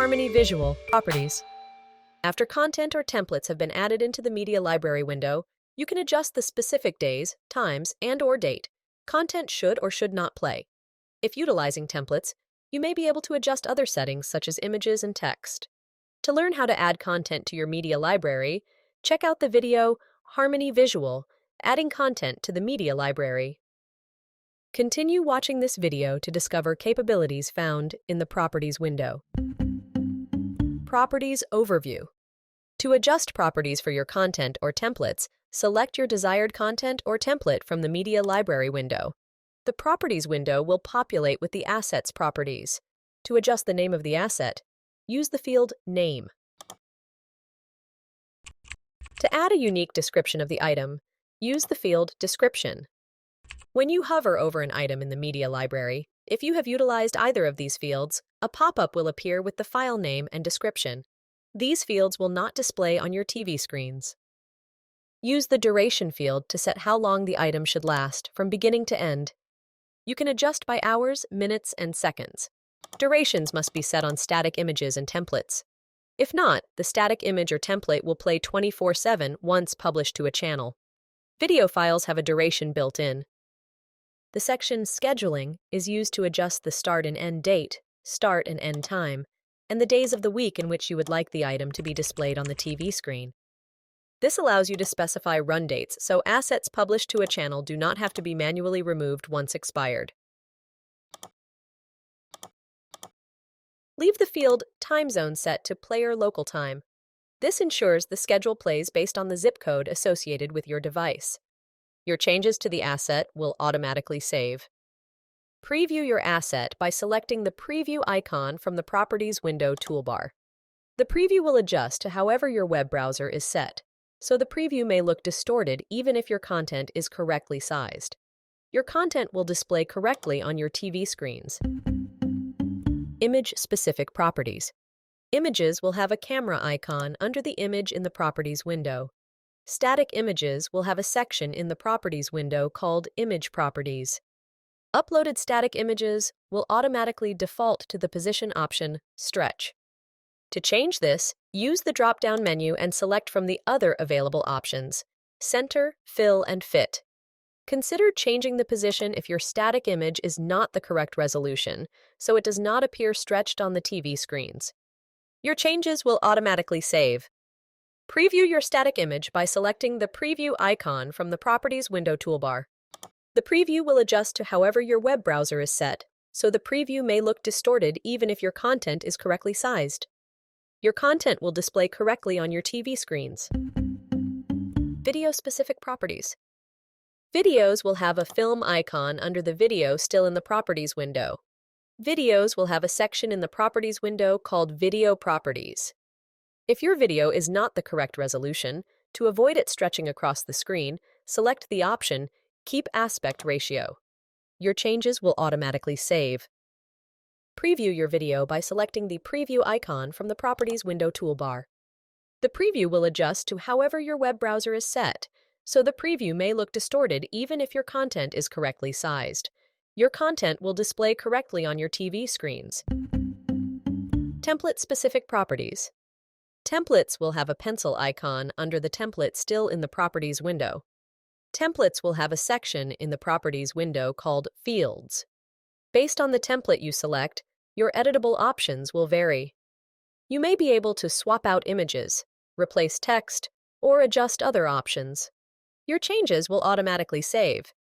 Harmony Visual Properties. After content or templates have been added into the Media Library window, you can adjust the specific days, times, and/or date content should or should not play. If utilizing templates, you may be able to adjust other settings such as images and text. To learn how to add content to your media library, check out the video Harmony Visual, Adding Content to the Media Library. Continue watching this video to discover capabilities found in the Properties window. Properties Overview. To adjust properties for your content or templates, select your desired content or template from the Media Library window. The Properties window will populate with the Assets properties. To adjust the name of the asset, use the field Name. To add a unique description of the item, use the field Description. When you hover over an item in the Media Library, if you have utilized either of these fields, a pop-up will appear with the file name and description. These fields will not display on your TV screens. Use the Duration field to set how long the item should last, from beginning to end. You can adjust by hours, minutes, and seconds. Durations must be set on static images and templates. If not, the static image or template will play 24/7 once published to a channel. Video files have a duration built in. The section Scheduling is used to adjust the start and end date, start and end time, and the days of the week in which you would like the item to be displayed on the TV screen. This allows you to specify run dates so assets published to a channel do not have to be manually removed once expired. Leave the field Time Zone set to Player Local Time. This ensures the schedule plays based on the zip code associated with your device. Your changes to the asset will automatically save. Preview your asset by selecting the Preview icon from the Properties window toolbar. The preview will adjust to however your web browser is set, so the preview may look distorted even if your content is correctly sized. Your content will display correctly on your TV screens. Image-specific properties. Images will have a camera icon under the image in the Properties window. Static images will have a section in the Properties window called Image Properties. Uploaded static images will automatically default to the position option Stretch. To change this, use the drop-down menu and select from the other available options, Center, Fill, and Fit. Consider changing the position if your static image is not the correct resolution, so it does not appear stretched on the TV screens. Your changes will automatically save. Preview your static image by selecting the Preview icon from the Properties window toolbar. The preview will adjust to however your web browser is set, so the preview may look distorted even if your content is correctly sized. Your content will display correctly on your TV screens. Video-specific properties. Videos will have a film icon under the video still in the Properties window. Videos will have a section in the Properties window called Video Properties. If your video is not the correct resolution, to avoid it stretching across the screen, select the option Keep Aspect Ratio. Your changes will automatically save. Preview your video by selecting the Preview icon from the Properties window toolbar. The preview will adjust to however your web browser is set, so the preview may look distorted even if your content is correctly sized. Your content will display correctly on your TV screens. Template-specific properties. Templates will have a pencil icon under the template still in the Properties window. Templates will have a section in the Properties window called Fields. Based on the template you select, your editable options will vary. You may be able to swap out images, replace text, or adjust other options. Your changes will automatically save.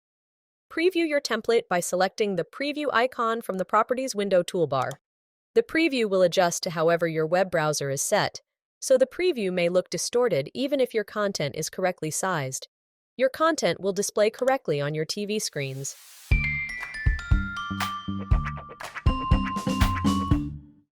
Preview your template by selecting the Preview icon from the Properties window toolbar. The preview will adjust to however your web browser is set, so the preview may look distorted even if your content is correctly sized. Your content will display correctly on your TV screens.